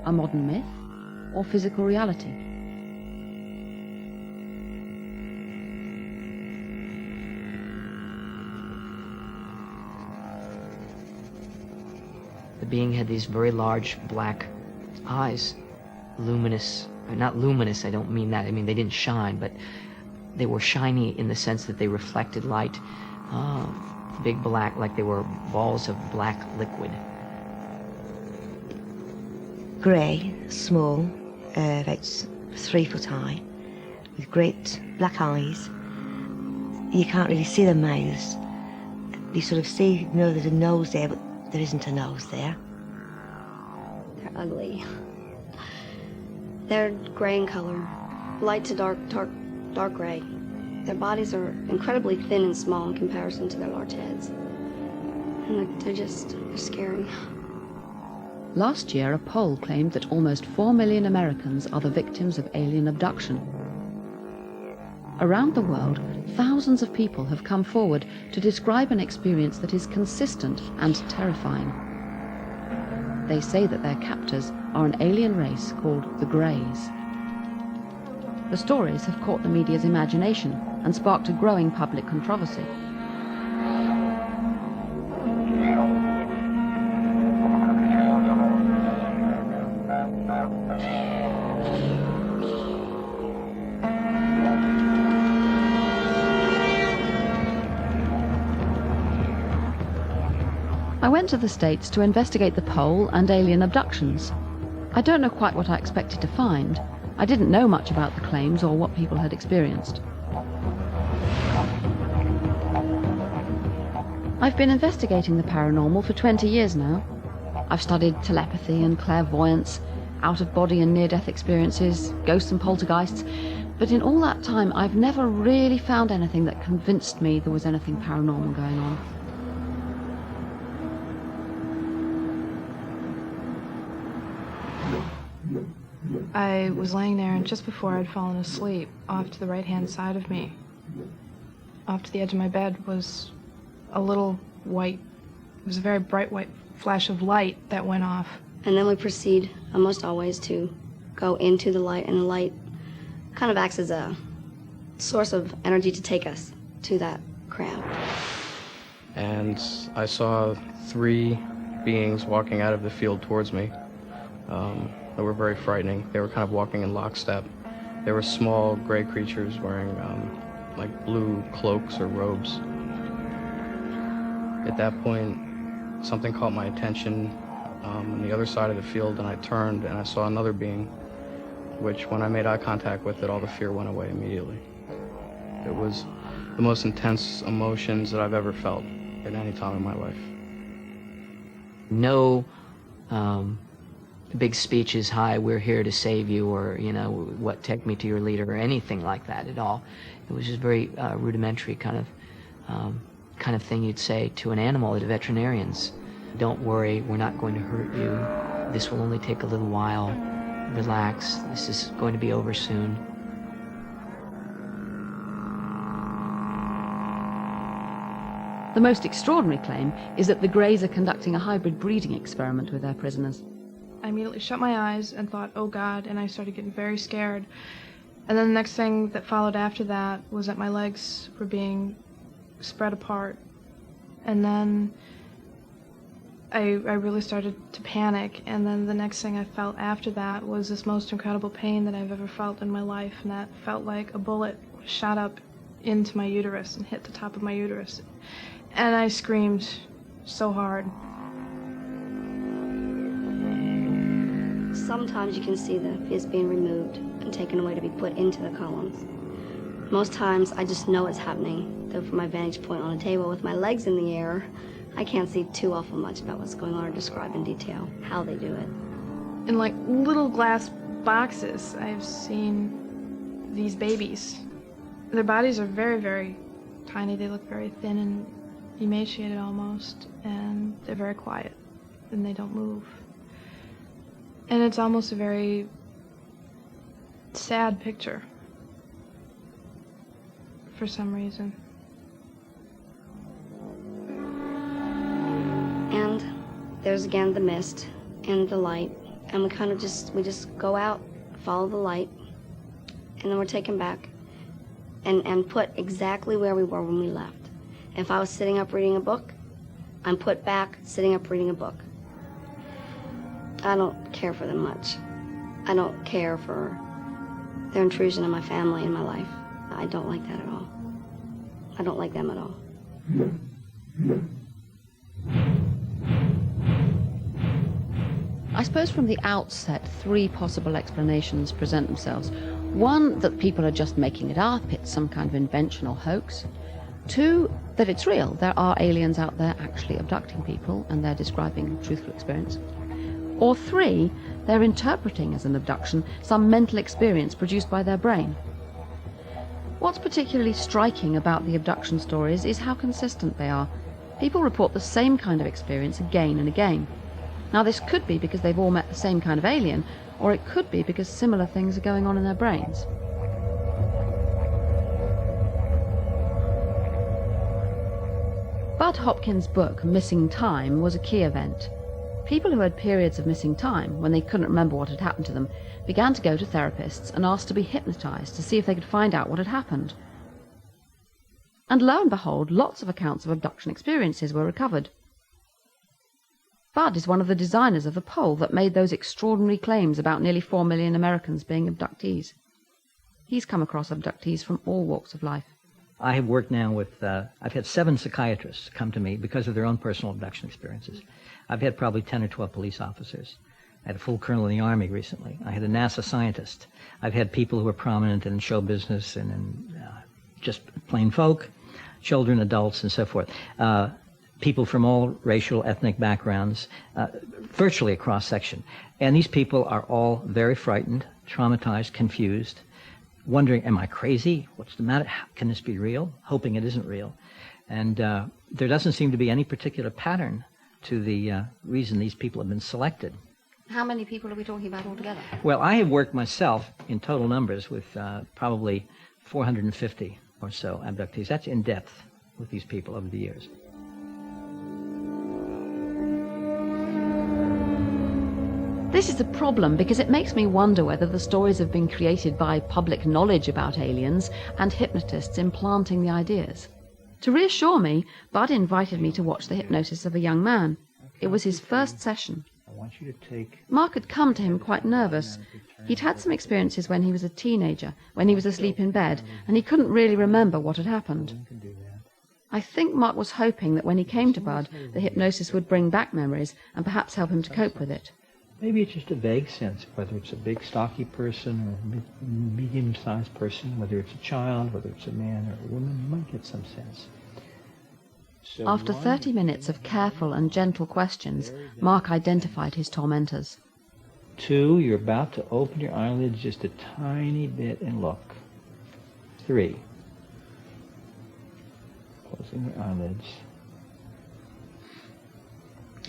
a modern myth, or physical reality? The being had these very large black eyes, luminous, or not luminous, I don't mean that, I mean they didn't shine, but they were shiny in the sense that they reflected light, big black, like they were balls of black liquid. Grey, small, about 3 foot high, with great black eyes. You can't really see their mouths. You sort of see, there's a nose there, but there isn't a nose there. They're ugly. They're gray in color, light to dark gray. Their bodies are incredibly thin and small in comparison to their large heads. And they're scary. Last year, a poll claimed that almost 4 million Americans are the victims of alien abduction. Around the world, thousands of people have come forward to describe an experience that is consistent and terrifying. They say that their captors are an alien race called the Greys. The stories have caught the media's imagination and sparked a growing public controversy. I went to the States to investigate the poll and alien abductions. I don't know quite what I expected to find. I didn't know much about the claims or what people had experienced. I've been investigating the paranormal for 20 years now. I've studied telepathy and clairvoyance, out-of-body and near-death experiences, ghosts and poltergeists, but in all that time I've never really found anything that convinced me there was anything paranormal going on. I was laying there, and just before I'd fallen asleep, off to the right-hand side of me, off to the edge of my bed, was a little white, it was a very bright white flash of light that went off. And then we proceed, almost always, to go into the light, and the light kind of acts as a source of energy to take us to that crowd. And I saw 3 beings walking out of the field towards me. They were very frightening. They were kind of walking in lockstep. They were small gray creatures wearing like blue cloaks or robes. At that point, something caught my attention on the other side of the field, and I turned and I saw another being, which when I made eye contact with it, all the fear went away immediately. It was the most intense emotions that I've ever felt at any time in my life. No big speeches, hi, we're here to save you, or, what, take me to your leader, or anything like that at all. It was just very rudimentary kind of thing you'd say to an animal at veterinarians. Don't worry, we're not going to hurt you. This will only take a little while. Relax, this is going to be over soon. The most extraordinary claim is that the Greys are conducting a hybrid breeding experiment with their prisoners. I immediately shut my eyes and thought, oh God, and I started getting very scared. And then the next thing that followed after that was that my legs were being spread apart. And then I really started to panic, and then the next thing I felt after that was this most incredible pain that I've ever felt in my life, and that felt like a bullet shot up into my uterus and hit the top of my uterus. And I screamed so hard. Sometimes you can see the fetus being removed and taken away to be put into the columns. Most times I just know it's happening, though from my vantage point on a table with my legs in the air, I can't see too awful much about what's going on or describe in detail how they do it. In like little glass boxes, I've seen these babies. Their bodies are very, very tiny. They look very thin and emaciated almost, and they're very quiet, and they don't move. And it's almost a very sad picture for some reason. And there's again the mist and the light and we just go out, follow the light, and then we're taken back and put exactly where we were when we left. If I was sitting up reading a book, I'm put back sitting up reading a book. I don't care for them much. I don't care for their intrusion in my family and my life. I don't like that at all. I don't like them at all. I suppose from the outset, three possible explanations present themselves. One, that people are just making it up, it's some kind of invention or hoax. Two, that it's real. There are aliens out there actually abducting people, and they're describing truthful experience. Or three, they're interpreting as an abduction some mental experience produced by their brain. What's particularly striking about the abduction stories is how consistent they are. People report the same kind of experience again and again. Now, this could be because they've all met the same kind of alien, or it could be because similar things are going on in their brains. Bud Hopkins' book, Missing Time, was a key event. People who had periods of missing time, when they couldn't remember what had happened to them, began to go to therapists and asked to be hypnotized to see if they could find out what had happened. And lo and behold, lots of accounts of abduction experiences were recovered. Bud is one of the designers of the poll that made those extraordinary claims about nearly 4 million Americans being abductees. He's come across abductees from all walks of life. I have worked now with, I've had 7 psychiatrists come to me because of their own personal abduction experiences. I've had probably 10 or 12 police officers. I had a full colonel in the Army recently. I had a NASA scientist. I've had people who are prominent in show business and in just plain folk, children, adults, and so forth. People from all racial, ethnic backgrounds, virtually a cross-section. And these people are all very frightened, traumatized, confused, wondering, am I crazy? What's the matter? How can this be real? Hoping it isn't real. And there doesn't seem to be any particular pattern to the reason these people have been selected. How many people are we talking about altogether? Well, I have worked myself in total numbers with probably 450 or so abductees. That's in depth with these people over the years. This is a problem because it makes me wonder whether the stories have been created by public knowledge about aliens and hypnotists implanting the ideas. To reassure me, Bud invited me to watch the hypnosis of a young man. It was his first session. I want you to take... Mark had come to him quite nervous. He'd had some experiences when he was a teenager, when he was asleep in bed, and he couldn't really remember what had happened. I think Mark was hoping that when he came to Bud, the hypnosis would bring back memories and perhaps help him to cope with it. Maybe it's just a vague sense, whether it's a big, stocky person or a medium-sized person, whether it's a child, whether it's a man or a woman, you might get some sense. So After 30 minutes of careful and gentle questions, Mark identified his tormentors. 2, you're about to open your eyelids just a tiny bit and look. 3, closing your eyelids.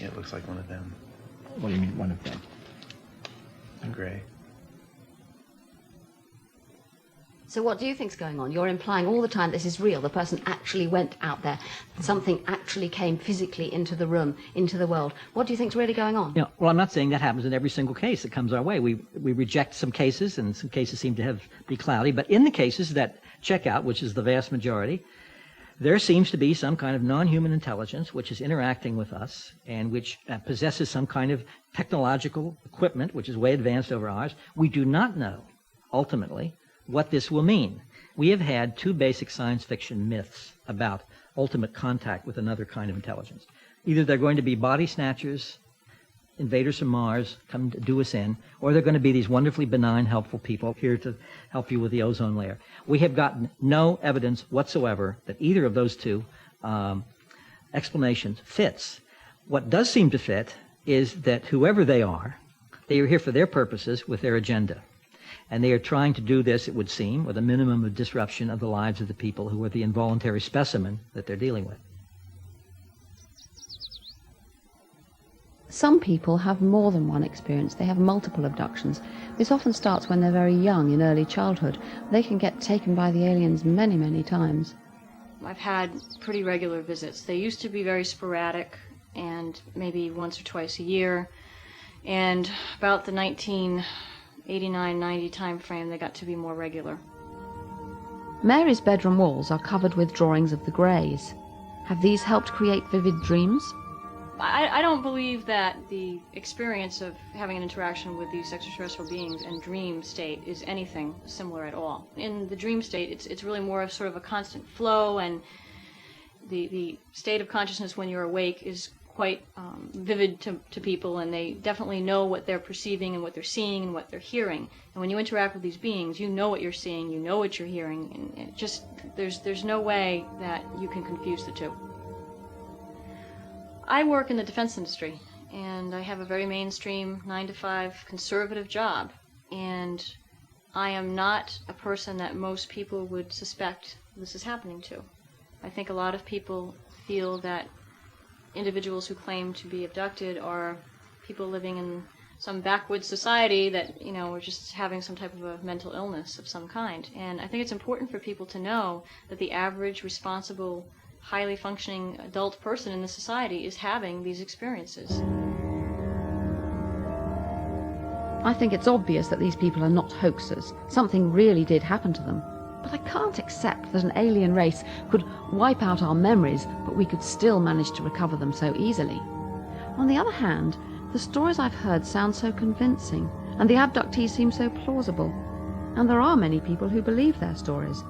Yeah, it looks like one of them. What do you mean, one of them? Gray. So what do you think's going on? You're implying all the time this is real. The person actually went out there. Something actually came physically into the room, into the world. What do you think's really going on? Yeah, well, I'm not saying that happens in every single case that comes our way. We reject some cases, and some cases seem to be cloudy. But in the cases that check out, which is the vast majority, there seems to be some kind of non-human intelligence which is interacting with us and which possesses some kind of technological equipment which is way advanced over ours. We do not know, ultimately, what this will mean. We have had 2 basic science fiction myths about ultimate contact with another kind of intelligence. Either they're going to be body snatchers, invaders from Mars, come to do us in, or they're going to be these wonderfully benign, helpful people here to help you with the ozone layer. We have gotten no evidence whatsoever that either of those 2 explanations fits. What does seem to fit is that whoever they are here for their purposes with their agenda. And they are trying to do this, it would seem, with a minimum of disruption of the lives of the people who are the involuntary specimen that they're dealing with. Some people have more than one experience. They have multiple abductions. This often starts when they're very young, in early childhood. They can get taken by the aliens many, many times. I've had pretty regular visits. They used to be very sporadic and maybe once or twice a year. And about the 1989-90 time frame, they got to be more regular. Mary's bedroom walls are covered with drawings of the Greys. Have these helped create vivid dreams? I don't believe that the experience of having an interaction with these extraterrestrial beings and dream state is anything similar at all. In the dream state, it's really more of sort of a constant flow, and the state of consciousness when you're awake is quite vivid to people, and they definitely know what they're perceiving and what they're seeing and what they're hearing. And when you interact with these beings, you know what you're seeing, you know what you're hearing, and it just there's no way that you can confuse the two. I work in the defense industry, and I have a very mainstream 9-to-5 conservative job, and I am not a person that most people would suspect this is happening to. I think a lot of people feel that individuals who claim to be abducted are people living in some backwoods society that, you know, are just having some type of a mental illness of some kind. And I think it's important for people to know that the average, responsible, highly functioning adult person in the society is having these experiences. I think it's obvious that these people are not hoaxers. Something really did happen to them. But I can't accept that an alien race could wipe out our memories, but we could still manage to recover them so easily. On the other hand, the stories I've heard sound so convincing, and the abductees seem so plausible. And there are many people who believe their stories.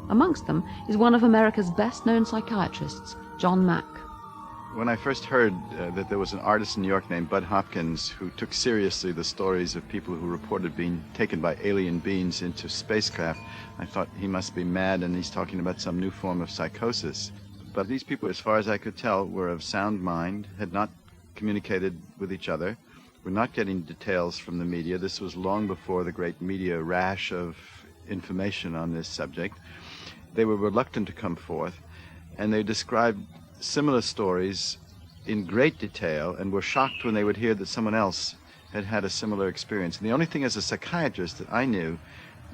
Amongst them is one of America's best-known psychiatrists, John Mack. When I first heard that there was an artist in New York named Bud Hopkins who took seriously the stories of people who reported being taken by alien beings into spacecraft, I thought he must be mad and he's talking about some new form of psychosis. But these people, as far as I could tell, were of sound mind, had not communicated with each other, were not getting details from the media. This was long before the great media rash of information on this subject. They were reluctant to come forth, and they described similar stories in great detail and were shocked when they would hear that someone else had had a similar experience. And the only thing as a psychiatrist that I knew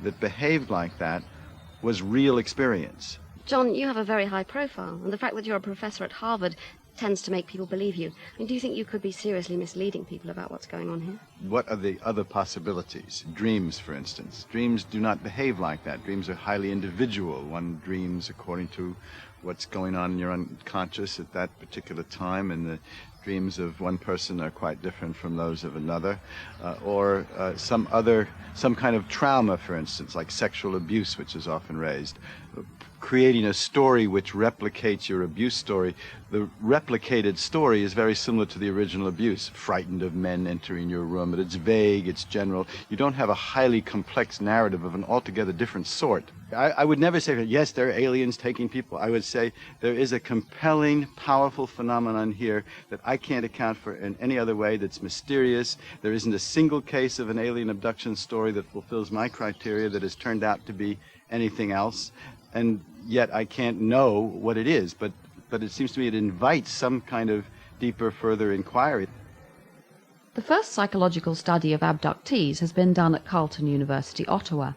that behaved like that was real experience. John, you have a very high profile, and the fact that you're a professor at Harvard tends to make people believe you. I mean, do you think you could be seriously misleading people about what's going on here? What are the other possibilities? Dreams, for instance. Dreams do not behave like that. Dreams are highly individual. One dreams according to what's going on in your unconscious at that particular time, and the dreams of one person are quite different from those of another. Or some kind of trauma, for instance, like sexual abuse, which is often raised. Creating a story which replicates your abuse story. The replicated story is very similar to the original abuse. Frightened of men entering your room, but it's vague, it's general. You don't have a highly complex narrative of an altogether different sort. I would never say, yes, there are aliens taking people. I would say there is a compelling, powerful phenomenon here that I can't account for in any other way, that's mysterious. There isn't a single case of an alien abduction story that fulfills my criteria that has turned out to be anything else. And yet I can't know what it is, but it seems to me it invites some kind of deeper, further inquiry. The first psychological study of abductees has been done at Carleton University, Ottawa.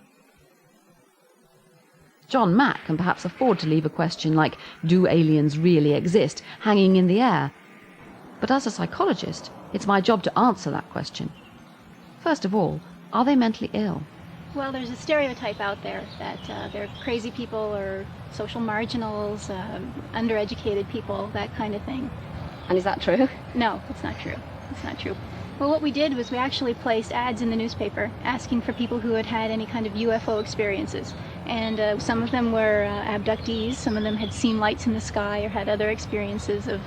John Mack can perhaps afford to leave a question like, do aliens really exist, hanging in the air? But as a psychologist, it's my job to answer that question. First of all, are they mentally ill? Well, there's a stereotype out there that they're crazy people or social marginals, undereducated people, that kind of thing. And is that true? No, it's not true. It's not true. Well, what we did was we actually placed ads in the newspaper asking for people who had had any kind of UFO experiences. And some of them were abductees, some of them had seen lights in the sky or had other experiences of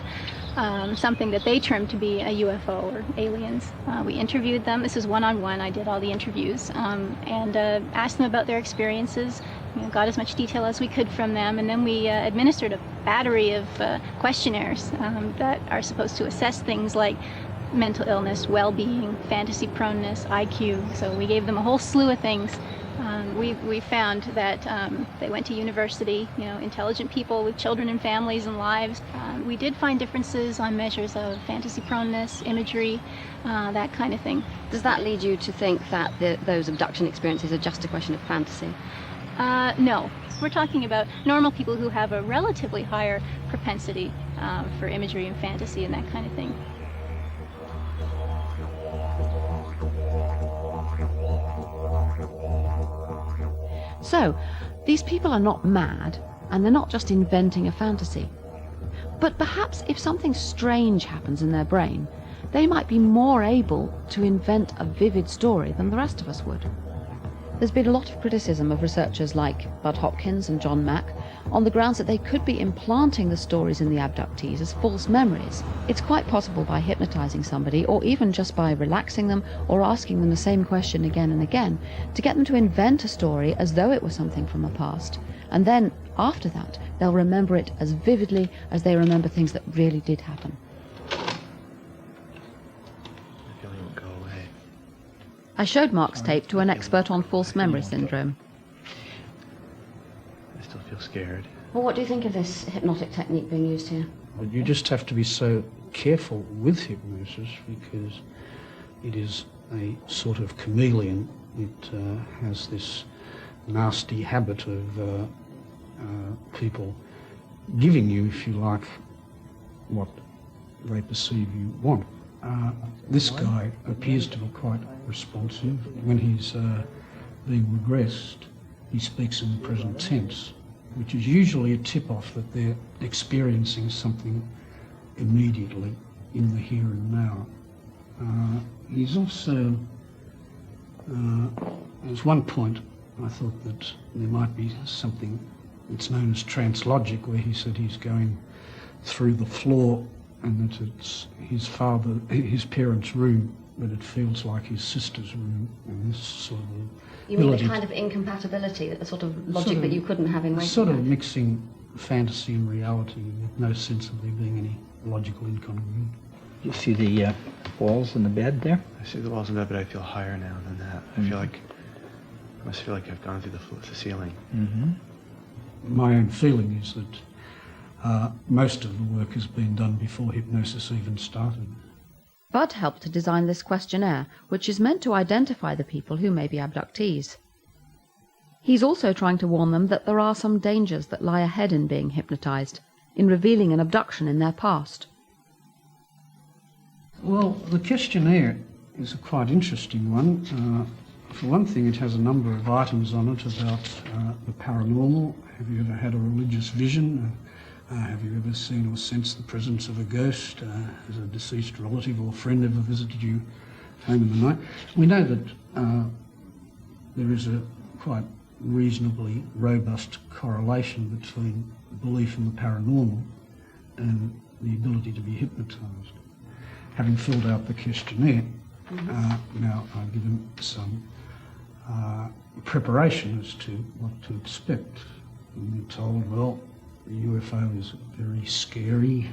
something that they termed to be a UFO or aliens. We interviewed them. This is one-on-one. I did all the interviews and asked them about their experiences, got as much detail as we could from them, and then we administered a battery of questionnaires that are supposed to assess things like mental illness, well-being, fantasy proneness, IQ. So we gave them a whole slew of things. We found that they went to university, intelligent people with children and families and lives. We did find differences on measures of fantasy proneness, imagery, that kind of thing. Does that lead you to think that those abduction experiences are just a question of fantasy? No. We're talking about normal people who have a relatively higher propensity for imagery and fantasy and that kind of thing. So, these people are not mad, and they're not just inventing a fantasy. But perhaps if something strange happens in their brain, they might be more able to invent a vivid story than the rest of us would. There's been a lot of criticism of researchers like Bud Hopkins and John Mack on the grounds that they could be implanting the stories in the abductees as false memories. It's quite possible by hypnotizing somebody, or even just by relaxing them or asking them the same question again and again, to get them to invent a story as though it was something from the past. And then, after that, they'll remember it as vividly as they remember things that really did happen. I showed Mark's tape to an expert on false memory syndrome. I still feel scared. Well, what do you think of this hypnotic technique being used here? Well, you just have to be so careful with hypnosis because it is a sort of chameleon. It has this nasty habit of people giving you, if you like, what they perceive you want. This guy appears to be quite responsive. When he's being regressed, he speaks in the present tense, which is usually a tip-off that they're experiencing something immediately in the here and now. He's also, there's one point I thought that there might be something that's known as translogic, where he said he's going through the floor and that it's his parents' room, but it feels like his sister's room, and this sort of You mean the kind of incompatibility, the sort of logic that you couldn't have in waking sort of life? mixing fantasy and reality with no sense of there being any logical incongruity. You see the walls in the bed there? I see the walls in the bed, but I feel higher now than that. I must feel like I've gone through the ceiling. Mm-hmm. My own feeling is that most of the work has been done before hypnosis even started. Bud helped to design this questionnaire, which is meant to identify the people who may be abductees. He's also trying to warn them that there are some dangers that lie ahead in being hypnotized, in revealing an abduction in their past. Well, the questionnaire is a quite interesting one. For one thing, it has a number of items on it about the paranormal. Have you ever had a religious vision? Have you ever seen or sensed the presence of a ghost? Has a deceased relative or friend ever visited you home in the night? We know that there is a quite reasonably robust correlation between belief in the paranormal and the ability to be hypnotised. Having filled out the questionnaire, now I've given some preparation as to what to expect. And we're told, well, the UFO is very scary,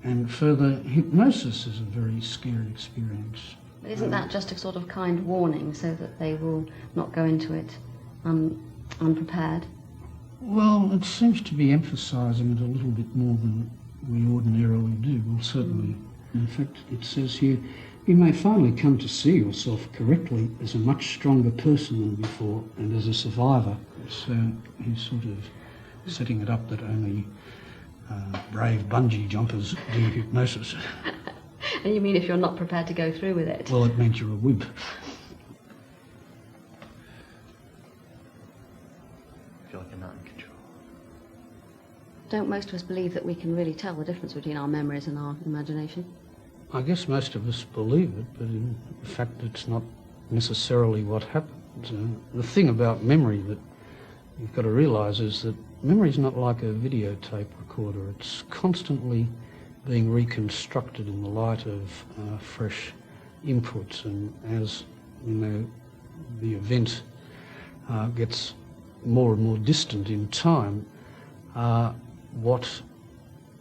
and further, hypnosis is a very scary experience. But isn't that just a sort of kind warning so that they will not go into it unprepared? Well, it seems to be emphasising it a little bit more than we ordinarily do. Well, certainly. In fact, it says here, you may finally come to see yourself correctly as a much stronger person than before and as a survivor. So he's sort of setting it up that only brave bungee jumpers do hypnosis. And you mean if you're not prepared to go through with it? Well, it means you're a wimp. I feel like I'm not in control. Don't most of us believe that we can really tell the difference between our memories and our imagination? I guess most of us believe it, but in fact it's not necessarily what happens. The thing about memory that you've got to realise is that memory is not like a videotape recorder. It's constantly being reconstructed in the light of fresh inputs, and as you know, the event gets more and more distant in time, what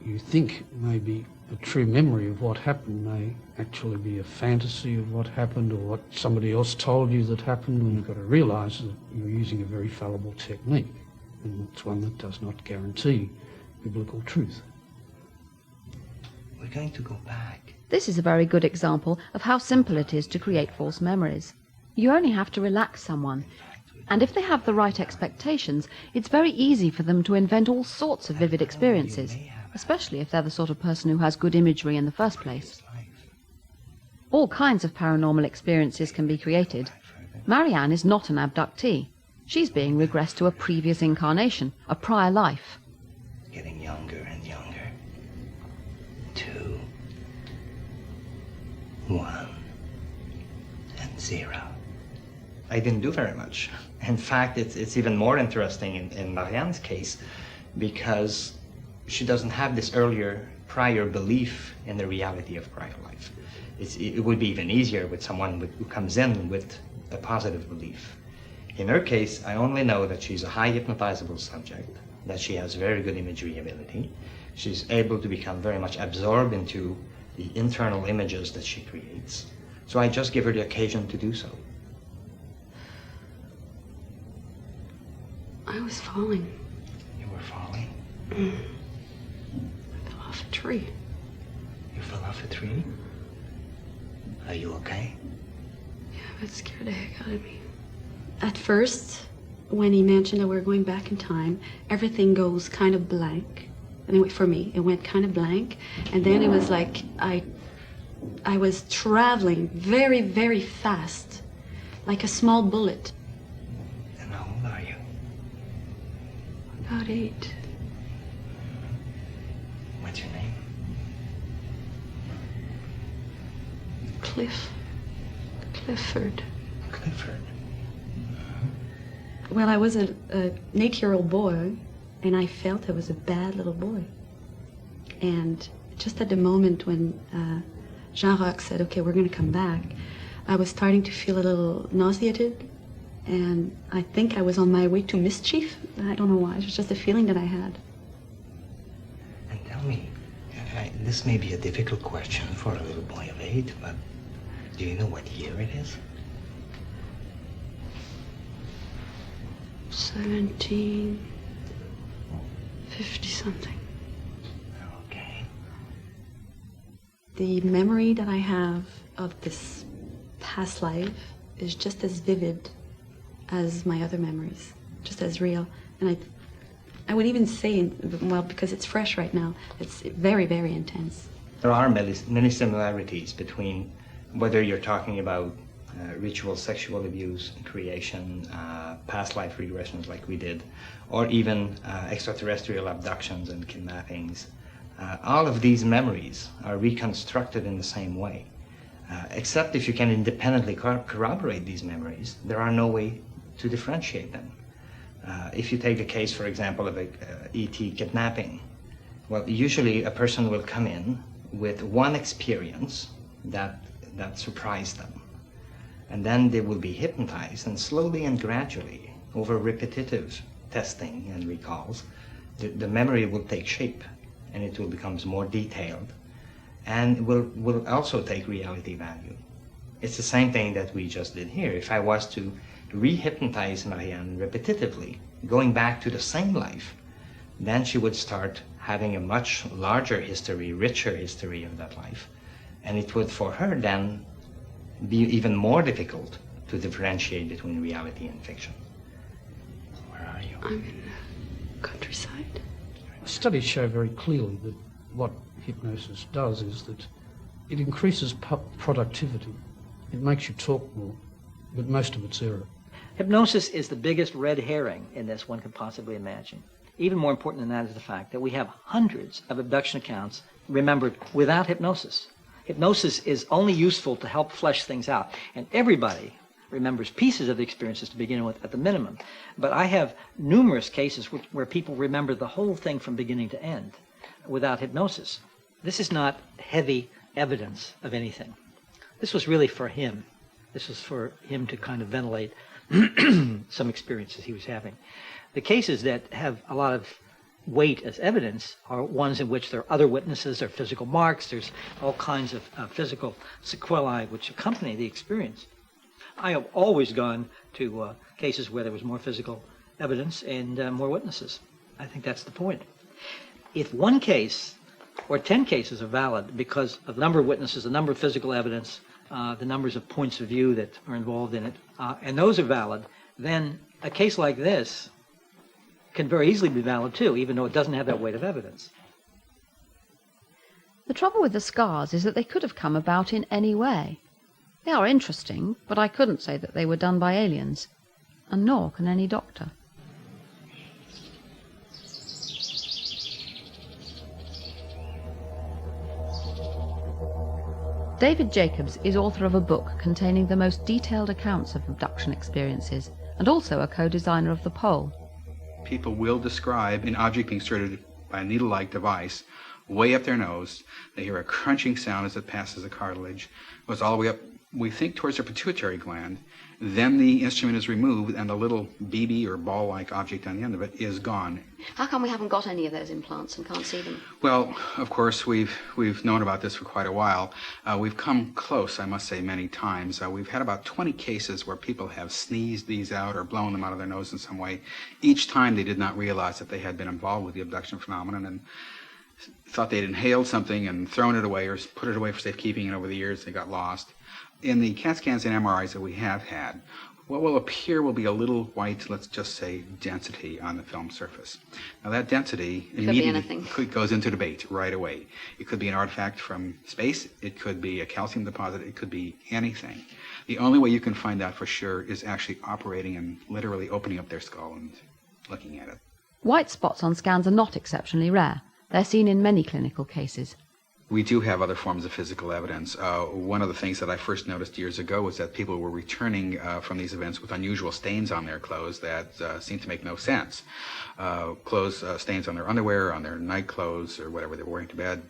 you think may be a true memory of what happened may actually be a fantasy of what happened, or what somebody else told you that happened, and you've got to realise that you're using a very fallible technique, and it's one that does not guarantee biblical truth. We're going to go back. This is a very good example of how simple it is to create false memories. You only have to relax someone, and if they have the right expectations, it's very easy for them to invent all sorts of vivid experiences, especially if they're the sort of person who has good imagery in the first place. All kinds of paranormal experiences can be created. Marianne is not an abductee. She's being regressed to a previous incarnation, a prior life. Getting younger and younger. 2, 1, and 0. I didn't do very much. In fact, it's even more interesting in Marianne's case because she doesn't have this prior belief in the reality of prior life. It would be even easier with someone who comes in with a positive belief. In her case, I only know that she's a high hypnotizable subject, that she has very good imagery ability. She's able to become very much absorbed into the internal images that she creates. So I just give her the occasion to do so. I was falling. You were falling? I fell off a tree. You fell off a tree? Are you okay? Yeah, it scared the heck out of me. At first, when he mentioned that we were going back in time, everything goes kind of blank. Anyway, for me, it went kind of blank. And then it was like I was traveling very, very fast, like a small bullet. And how old are you? About 8. What's your name? Clifford. Clifford. Well, I was an 8-year-old boy, and I felt I was a bad little boy. And just at the moment when Jean-Roch said, okay, we're going to come back, I was starting to feel a little nauseated, and I think I was on my way to mischief. I don't know why. It was just a feeling that I had. And tell me, this may be a difficult question for a little boy of 8, but do you know what year it is? 1750-something. Okay. The memory that I have of this past life is just as vivid as my other memories, just as real. And I would even say, well, because it's fresh right now, it's very, very intense. There are many similarities between whether you're talking about ritual sexual abuse, creation, past life regressions like we did, or even extraterrestrial abductions and kidnappings. All of these memories are reconstructed in the same way. Except if you can independently corroborate these memories, there are no way to differentiate them. If you take a case, for example, of a E.T. kidnapping, well, usually a person will come in with one experience that surprised them. And then they will be hypnotized, and slowly and gradually, over repetitive testing and recalls, the memory will take shape, and it will become more detailed, and will also take reality value. It's the same thing that we just did here. If I was to re-hypnotize Marianne repetitively, going back to the same life, then she would start having a much larger history, richer history of that life. And it would, for her, then be even more difficult to differentiate between reality and fiction. Where are you? I'm in the countryside. Studies show very clearly that what hypnosis does is that it increases productivity. It makes you talk more, but most of it's error. Hypnosis is the biggest red herring in this one could possibly imagine. Even more important than that is the fact that we have hundreds of abduction accounts remembered without hypnosis. Hypnosis is only useful to help flesh things out, and everybody remembers pieces of the experiences to begin with at the minimum. But I have numerous cases where people remember the whole thing from beginning to end without hypnosis. This is not heavy evidence of anything. This was really for him. This was for him to kind of ventilate some experiences he was having. The cases that have a lot of weight as evidence are ones in which there are other witnesses, there are physical marks, there's all kinds of physical sequelae which accompany the experience. I have always gone to cases where there was more physical evidence and more witnesses. I think that's the point. If one case or 10 cases are valid because of the number of witnesses, the number of physical evidence, the numbers of points of view that are involved in it, and those are valid, then a case like this can very easily be valid too, even though it doesn't have that weight of evidence. The trouble with the scars is that they could have come about in any way. They are interesting, but I couldn't say that they were done by aliens. and nor can any doctor. David Jacobs is author of a book containing the most detailed accounts of abduction experiences, and also a co-designer of the pole. People will describe an object being inserted by a needle-like device way up their nose. They hear a crunching sound as it passes the cartilage. It goes all the way up, we think, towards their pituitary gland. Then the instrument is removed and the little BB or ball-like object on the end of it is gone. How come we haven't got any of those implants and can't see them? Well, of course, we've known about this for quite a while. We've come close, I must say, many times. We've had about 20 cases where people have sneezed these out or blown them out of their nose in some way. Each time they did not realize that they had been involved with the abduction phenomenon and thought they'd inhaled something and thrown it away or put it away for safekeeping, and over the years they got lost. In the CAT scans and MRIs that we have had, what will appear will be a little white, let's just say, density on the film surface. Now that density immediately goes into debate right away. It could be an artifact from space, it could be a calcium deposit, it could be anything. The only way you can find out for sure is actually operating and literally opening up their skull and looking at it. White spots on scans are not exceptionally rare. They're seen in many clinical cases. We do have other forms of physical evidence. One of the things that I first noticed years ago was that people were returning from these events with unusual stains on their clothes that seemed to make no sense. Stains on their underwear, on their night clothes, or whatever they were wearing to bed.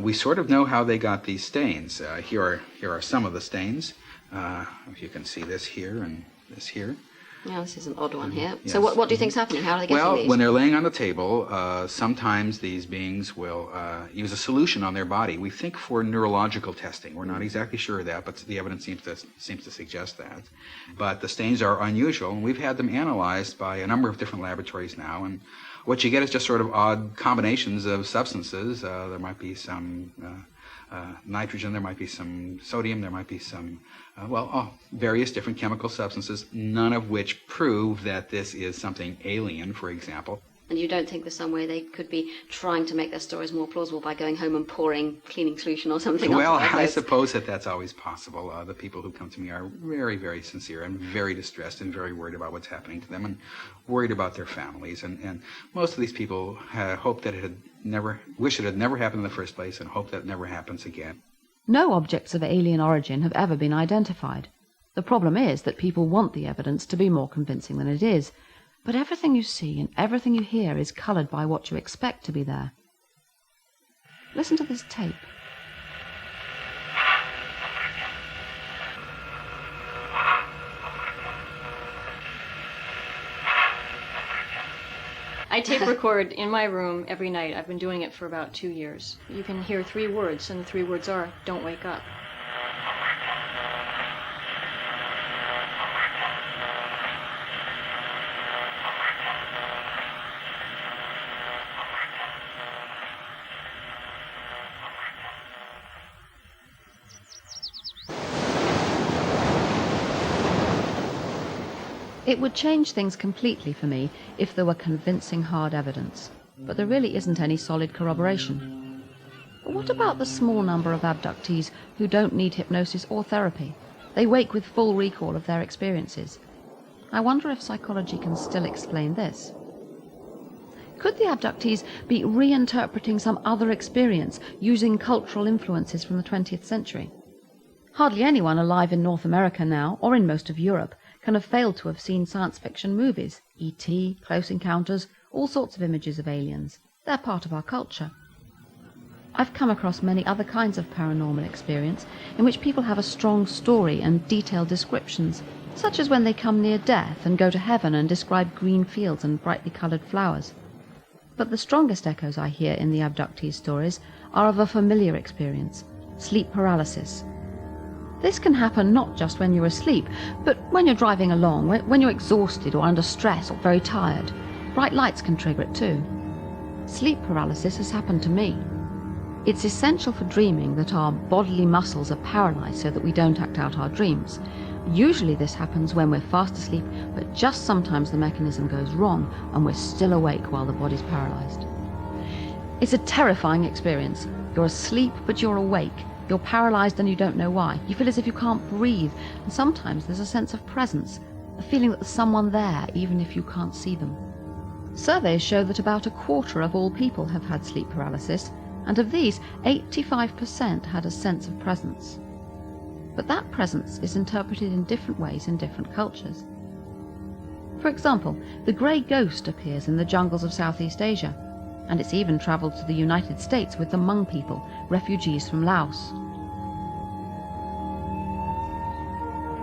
We sort of know how they got these stains. Here are some of the stains. If you can see this here and this here. Yeah, this is an odd one here. Yes. So what do you think's happening? How are they getting these? Well, when they're laying on the table, sometimes these beings will use a solution on their body. We think for neurological testing. We're not exactly sure of that, but the evidence seems to suggest that. But the stains are unusual, and we've had them analyzed by a number of different laboratories now. And what you get is just sort of odd combinations of substances. There might be some nitrogen, there might be some sodium, there might be some, various different chemical substances, none of which prove that this is something alien, for example. And you don't think there's some way they could be trying to make their stories more plausible by going home and pouring cleaning solution or something? Well, I suppose that's always possible. The people who come to me are very, very sincere and very distressed and very worried about what's happening to them and worried about their families. And most of these people hope that wish it had never happened in the first place and hope that it never happens again. No objects of alien origin have ever been identified. The problem is that people want the evidence to be more convincing than it is. But everything you see and everything you hear is coloured by what you expect to be there. Listen to this tape. I tape record in my room every night. I've been doing it for about 2 years. You can hear 3 words, and the 3 words are, "Don't wake up." It would change things completely for me if there were convincing hard evidence, but there really isn't any solid corroboration. But what about the small number of abductees who don't need hypnosis or therapy? They wake with full recall of their experiences. I wonder if psychology can still explain this. Could the abductees be reinterpreting some other experience using cultural influences from the 20th century? Hardly anyone alive in North America now, or in most of Europe, can have failed to have seen science fiction movies, E.T., Close Encounters, all sorts of images of aliens. They're part of our culture. I've come across many other kinds of paranormal experience in which people have a strong story and detailed descriptions, such as when they come near death and go to heaven and describe green fields and brightly coloured flowers. But the strongest echoes I hear in the abductees' stories are of a familiar experience, sleep paralysis. This can happen not just when you're asleep, but when you're driving along, when you're exhausted or under stress or very tired. Bright lights can trigger it too. Sleep paralysis has happened to me. It's essential for dreaming that our bodily muscles are paralyzed so that we don't act out our dreams. Usually this happens when we're fast asleep, but just sometimes the mechanism goes wrong and we're still awake while the body's paralyzed. It's a terrifying experience. You're asleep, but you're awake. You're paralyzed and you don't know why. You feel as if you can't breathe, and sometimes there's a sense of presence. a feeling that there's someone there even if you can't see them. Surveys show that about a quarter of all people have had sleep paralysis, and of these, 85% had a sense of presence. But that presence is interpreted in different ways in different cultures. For example, the grey ghost appears in the jungles of Southeast Asia, and it's even travelled to the United States with the Hmong people, refugees from Laos.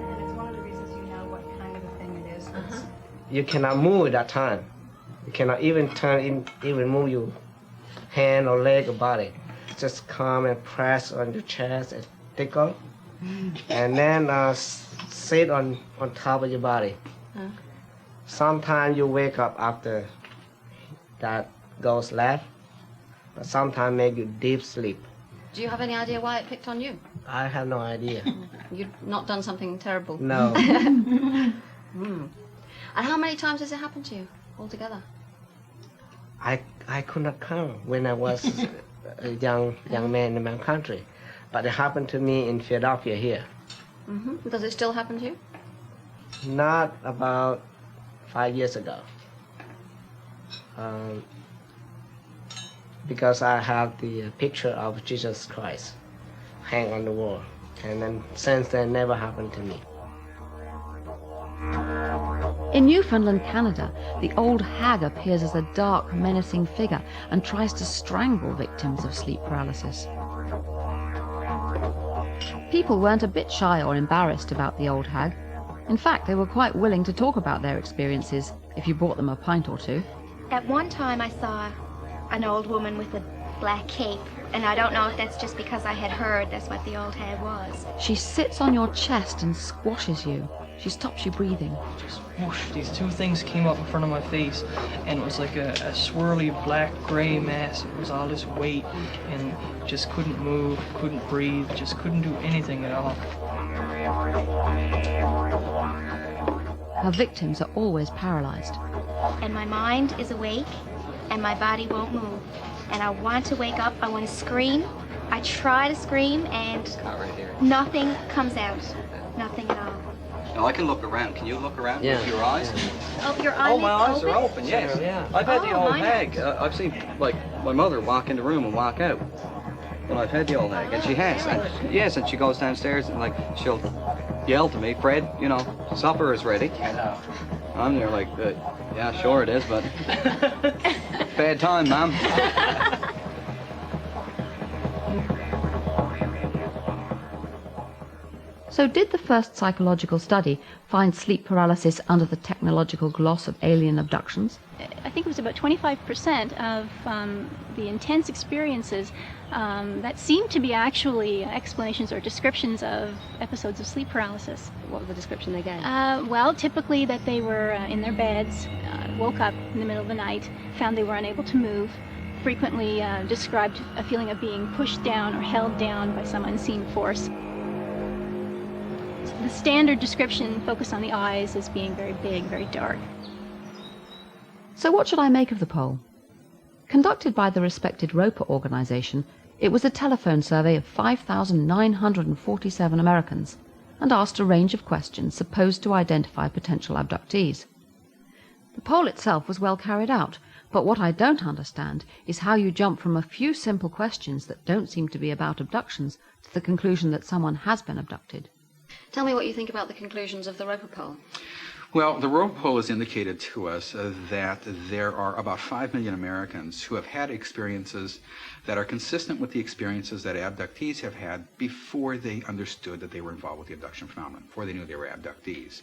And it's one of the reasons you know what kind of a thing it is. You cannot move at that time. You cannot even turn in, even move your hand or leg or body. Just come and press on your chest and tickle, and then sit on top of your body. Sometimes you wake up after that goes left, but sometimes make you deep sleep. Do you have any idea why it picked on you? I have no idea. You've not done something terrible? No. And how many times has it happened to you altogether? I could not count when I was a young man in my country, but it happened to me in Philadelphia here. Does it still happen to you? Not about 5 years ago. Because I have the picture of Jesus Christ hang on the wall, and then since then never happened to me. In Newfoundland, Canada, the old hag appears as a dark, menacing figure and tries to strangle victims of sleep paralysis. People weren't a bit shy or embarrassed about the old hag. In fact, they were quite willing to talk about their experiences if you bought them a pint or two. At one time I saw an old woman with a black cape, and I don't know if that's just because I had heard that's what the old hag was. She sits on your chest and squashes you. She stops you breathing. Just whoosh, these two things came up in front of my face, and it was like a swirly black gray mass. It was all this weight, and just couldn't move, couldn't breathe, just couldn't do anything at all. Her victims are always paralyzed. And my mind is awake, and my body won't move. And I want to wake up, I want to scream. I try to scream, and nothing comes out. Nothing at all. Now I can look around. Can you look around with your eyes? Oh, your eyes my eyes are open, yes. Yeah. I've had the old mine hag. I've seen, like, my mother walk in the room and walk out. But I've had the old hag, and she has. And, yes, and she goes downstairs and, like, she'll yell to me, Fred, you know, supper is ready. I'm there like, yeah, sure it is, but bad time, Mom. So did the first psychological study find sleep paralysis under the technological gloss of alien abductions? I think it was about 25% of the intense experiences that seemed to be actually explanations or descriptions of episodes of sleep paralysis. What was the description they gave? Well, typically that they were in their beds, woke up in the middle of the night, found they were unable to move, frequently described a feeling of being pushed down or held down by some unseen force. The standard description focused on the eyes as being very big, very dark. So what should I make of the poll? Conducted by the respected Roper organization, it was a telephone survey of 5,947 Americans and asked a range of questions supposed to identify potential abductees. The poll itself was well carried out, but what I don't understand is how you jump from a few simple questions that don't seem to be about abductions to the conclusion that someone has been abducted. Tell me what you think about the conclusions of the Roper poll. Well, the Roper poll has indicated to us that there are about 5 million Americans who have had experiences that are consistent with the experiences that abductees have had before they understood that they were involved with the abduction phenomenon, before they knew they were abductees.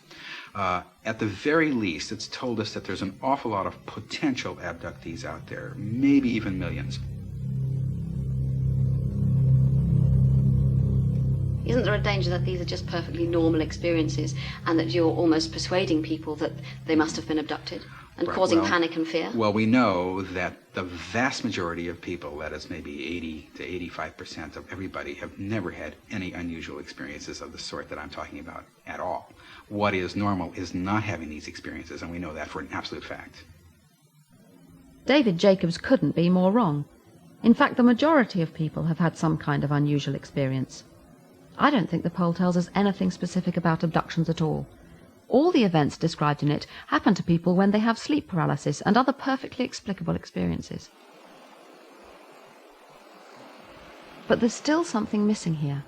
At the very least, it's told us that there's an awful lot of potential abductees out there, maybe even millions. Isn't there a danger that these are just perfectly normal experiences and that you're almost persuading people that they must have been abducted and causing panic and fear? Well, we know that the vast majority of people, that is maybe 80 to 85% of everybody, have never had any unusual experiences of the sort that I'm talking about at all. What is normal is not having these experiences, and we know that for an absolute fact. David Jacobs couldn't be more wrong. In fact, the majority of people have had some kind of unusual experience. I don't think the poll tells us anything specific about abductions at all. All the events described in it happen to people when they have sleep paralysis and other perfectly explicable experiences. But there's still something missing here.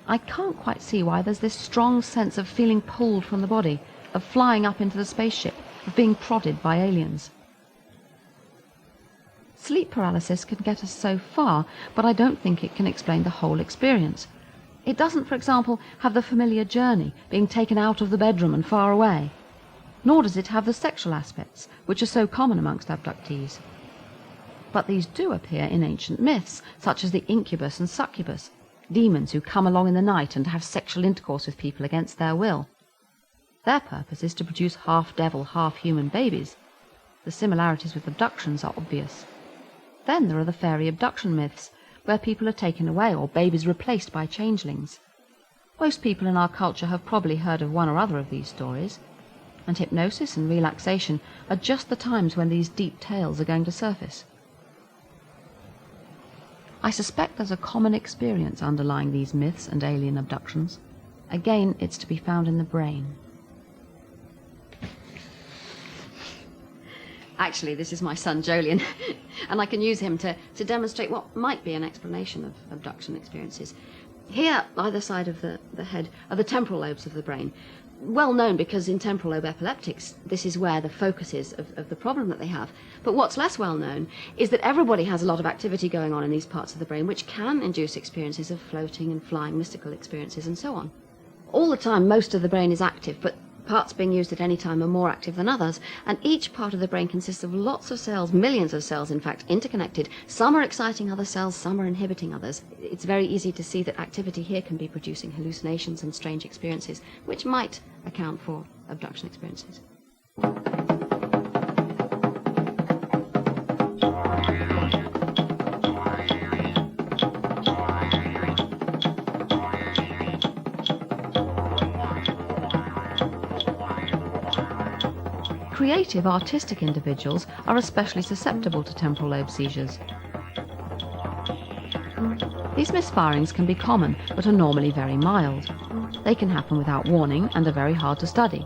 I can't quite see why there's this strong sense of feeling pulled from the body, of flying up into the spaceship, of being prodded by aliens. Sleep paralysis can get us so far, but I don't think it can explain the whole experience. It doesn't, for example, have the familiar journey, being taken out of the bedroom and far away. Nor does it have the sexual aspects, which are so common amongst abductees. But these do appear in ancient myths, such as the incubus and succubus, demons who come along in the night and have sexual intercourse with people against their will. Their purpose is to produce half-devil, half-human babies. The similarities with abductions are obvious. Then there are the fairy abduction myths, where people are taken away or babies replaced by changelings. Most people in our culture have probably heard of one or other of these stories, and hypnosis and relaxation are just the times when these deep tales are going to surface. I suspect there's a common experience underlying these myths and alien abductions. Again, it's to be found in the brain. Actually, this is my son, Jolien, and I can use him to demonstrate what might be an explanation of abduction experiences. Here, either side of the head, are the temporal lobes of the brain. Well known because in temporal lobe epileptics, this is where the focus is of the problem that they have. But what's less well known is that everybody has a lot of activity going on in these parts of the brain, which can induce experiences of floating and flying, mystical experiences, and so on. All the time, most of the brain is active, but parts being used at any time are more active than others, and each part of the brain consists of lots of cells, millions of cells in fact, interconnected. Some are exciting other cells, some are inhibiting others. It's very easy to see that activity here can be producing hallucinations and strange experiences, which might account for abduction experiences. Creative, artistic individuals are especially susceptible to temporal lobe seizures. These misfirings can be common, but are normally very mild. They can happen without warning and are very hard to study.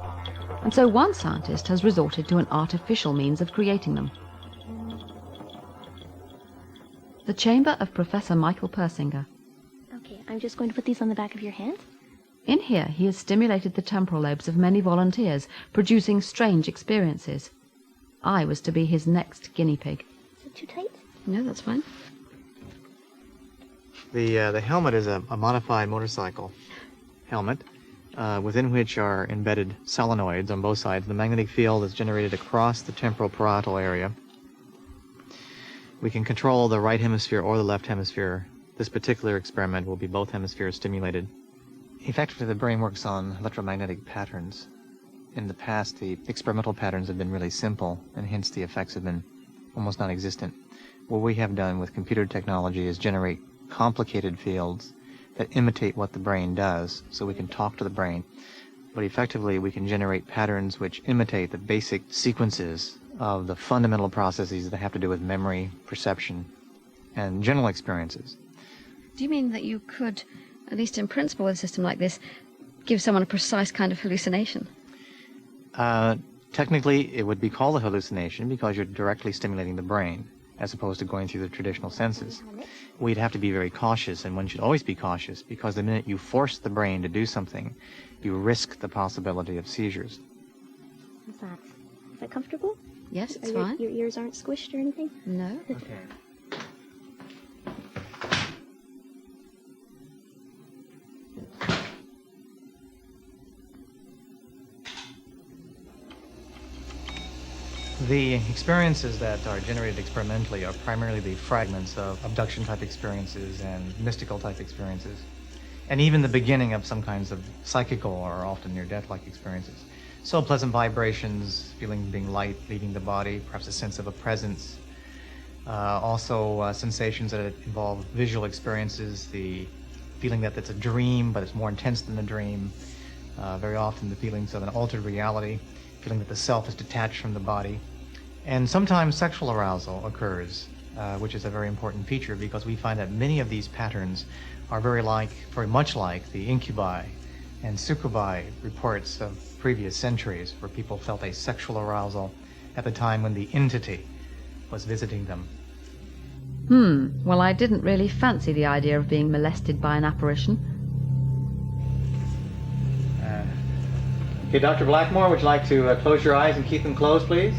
And so one scientist has resorted to an artificial means of creating them. The chamber of Professor Michael Persinger. Okay, I'm just going to put these on the back of your hand. In here, he has stimulated the temporal lobes of many volunteers, producing strange experiences. I was to be his next guinea pig. Is it too tight? No, that's fine. The helmet is a modified motorcycle helmet within which are embedded solenoids on both sides. The magnetic field is generated across the temporal parietal area. We can control the right hemisphere or the left hemisphere. This particular experiment will be both hemispheres stimulated. Effectively, the brain works on electromagnetic patterns. In the past, the experimental patterns have been really simple, and hence the effects have been almost non-existent. What we have done with computer technology is generate complicated fields that imitate what the brain does, so we can talk to the brain. But effectively, we can generate patterns which imitate the basic sequences of the fundamental processes that have to do with memory, perception, and general experiences. Do you mean that you could, at least in principle with a system like this, give someone a precise kind of hallucination? Technically, it would be called a hallucination because you're directly stimulating the brain as opposed to going through the traditional senses. We'd have to be very cautious, and one should always be cautious, because the minute you force the brain to do something, you risk the possibility of seizures. What's that? Is that comfortable? Yes, it's your, fine. Your ears aren't squished or anything? No. Okay. The experiences that are generated experimentally are primarily the fragments of abduction-type experiences and mystical-type experiences, and even the beginning of some kinds of psychical or often near-death-like experiences. So pleasant vibrations, feeling being light, leaving the body, perhaps a sense of a presence. Also sensations that involve visual experiences, the feeling that it's a dream, but it's more intense than a dream. Very often the feelings of an altered reality, feeling that the self is detached from the body. And sometimes sexual arousal occurs, which is a very important feature, because we find that many of these patterns are very much like the incubi And Sukubai reports of previous centuries where people felt a sexual arousal at the time when the entity was visiting them. Well, I didn't really fancy the idea of being molested by an apparition. Okay, Dr. Blackmore, would you like to close your eyes and keep them closed, please?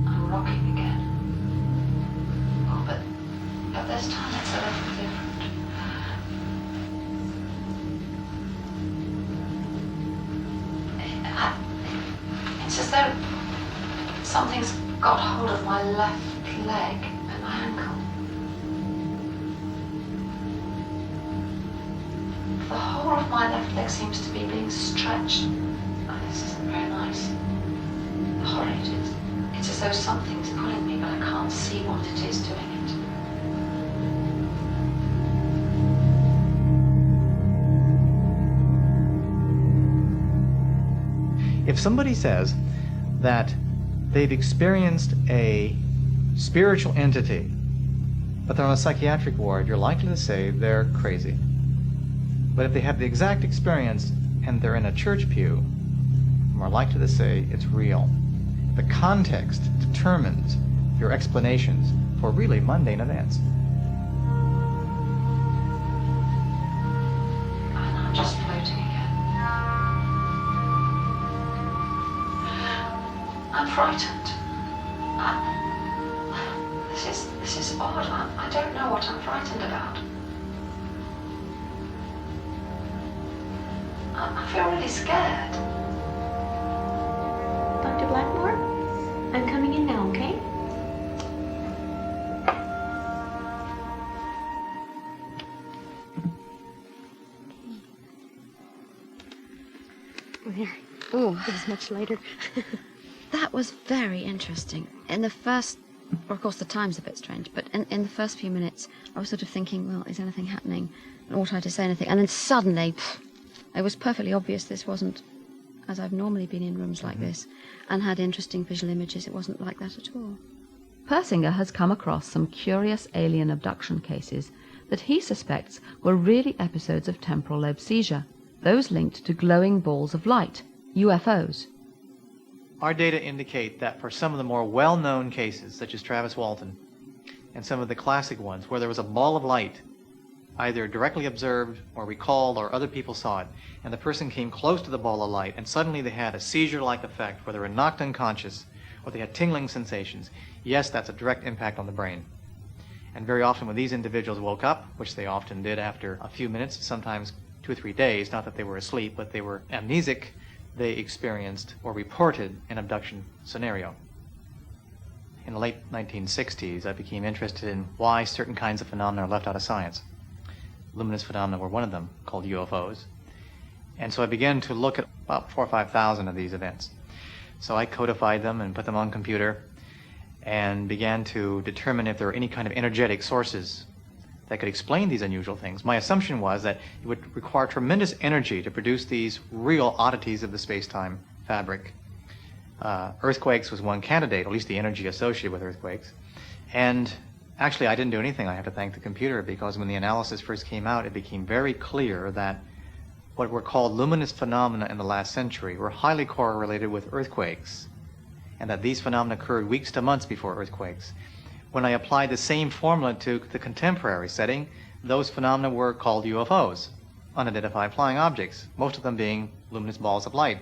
I'm rocking again. Oh, but this time it's a little different. It's as though something's got hold of my left leg and my ankle. The whole of my left leg seems to be being stretched. Oh, this isn't very nice. Horrid. It's as though something's pulling me, but I can't see what it is doing it. If somebody says that they've experienced a spiritual entity, but they're on a psychiatric ward, you're likely to say they're crazy. But if they have the exact experience and they're in a church pew, you're more likely to say it's real. The context determines your explanations for really mundane events. And I'm just floating again. I'm frightened. This is odd. I don't know what I'm frightened about. I feel really scared. Dr. Blackmore, I'm coming in now, okay? Oh, it was much lighter. That was very interesting. In the first, or of course the time's a bit strange, but in the first few minutes, I was sort of thinking, well, is anything happening? And ought I to say anything? And then suddenly, it was perfectly obvious this wasn't, as I've normally been in rooms like this, and had interesting visual images. It wasn't like that at all. Persinger has come across some curious alien abduction cases that he suspects were really episodes of temporal lobe seizure, those linked to glowing balls of light, UFOs. Our data indicate that for some of the more well-known cases, such as Travis Walton, and some of the classic ones where there was a ball of light, either directly observed or recalled or other people saw it, and the person came close to the ball of light and suddenly they had a seizure-like effect where they were knocked unconscious or they had tingling sensations, yes, that's a direct impact on the brain. And very often when these individuals woke up, which they often did after a few minutes, sometimes 2 or 3 days, not that they were asleep, but they were amnesic, they experienced or reported an abduction scenario. In the late 1960s, I became interested in why certain kinds of phenomena are left out of science. Luminous phenomena were one of them, called UFOs. And so I began to look at about 4,000 or 5,000 of these events. So I codified them and put them on computer and began to determine if there were any kind of energetic sources that could explain these unusual things. My assumption was that it would require tremendous energy to produce these real oddities of the space-time fabric. Earthquakes was one candidate, at least the energy associated with earthquakes. And actually, I didn't do anything. I have to thank the computer, because when the analysis first came out, it became very clear that what were called luminous phenomena in the last century were highly correlated with earthquakes, and that these phenomena occurred weeks to months before earthquakes. When I applied the same formula to the contemporary setting, those phenomena were called UFOs, unidentified flying objects, most of them being luminous balls of light.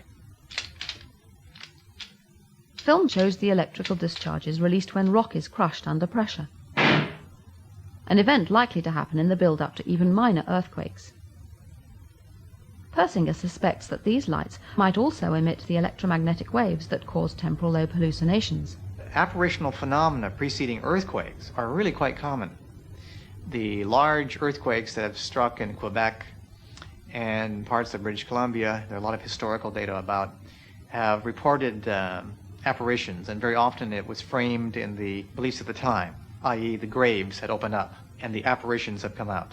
Film shows the electrical discharges released when rock is crushed under pressure, an event likely to happen in the build-up to even minor earthquakes. Persinger suspects that these lights might also emit the electromagnetic waves that cause temporal lobe hallucinations. Apparitional phenomena preceding earthquakes are really quite common. The large earthquakes that have struck in Quebec and parts of British Columbia, there are a lot of historical data about, have reported apparitions, and very often it was framed in the beliefs of the time, i.e. the graves had opened up and the apparitions have come out.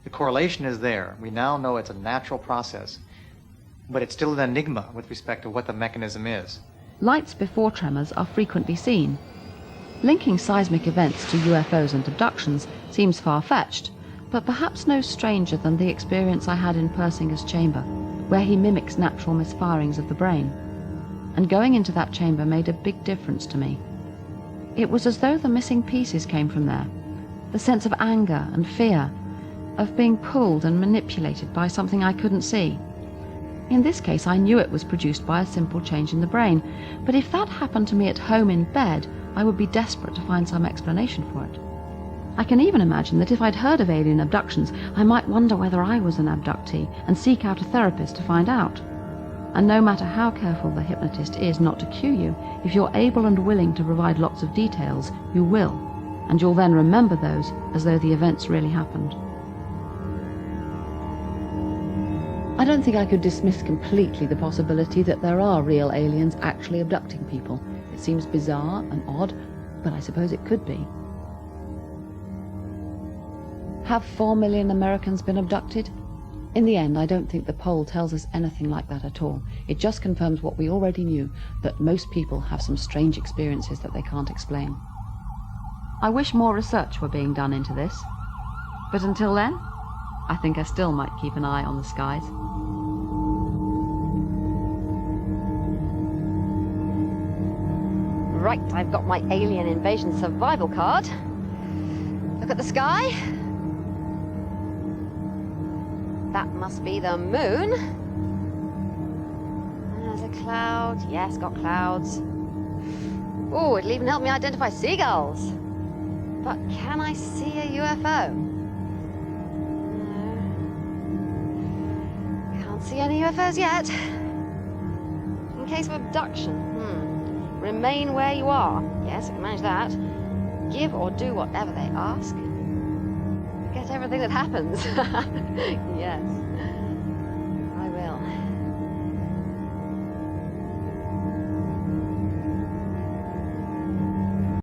The correlation is there. We now know it's a natural process, but it's still an enigma with respect to what the mechanism is. Lights before tremors are frequently seen. Linking seismic events to UFOs and abductions seems far-fetched, but perhaps no stranger than the experience I had in Persinger's chamber, where he mimics natural misfirings of the brain. And going into that chamber made a big difference to me. It was as though the missing pieces came from there. The sense of anger and fear, of being pulled and manipulated by something I couldn't see. In this case, I knew it was produced by a simple change in the brain, but if that happened to me at home in bed, I would be desperate to find some explanation for it. I can even imagine that if I'd heard of alien abductions, I might wonder whether I was an abductee and seek out a therapist to find out. And no matter how careful the hypnotist is not to cue you, if you're able and willing to provide lots of details, you will, and you'll then remember those as though the events really happened. I don't think I could dismiss completely the possibility that there are real aliens actually abducting people. It seems bizarre and odd, but I suppose it could be. Have 4 million Americans been abducted? In the end, I don't think the poll tells us anything like that at all. It just confirms what we already knew, that most people have some strange experiences that they can't explain. I wish more research were being done into this. But until then, I think I still might keep an eye on the skies. Right, I've got my alien invasion survival card. Look at the sky. That must be the moon. There's a cloud. Yes, got clouds. Oh, it'll even help me identify seagulls. But can I see a UFO? No. Can't see any UFOs yet. In case of abduction, remain where you are. Yes, I can manage that. Give or do whatever they ask. Forget everything that happens. Yes.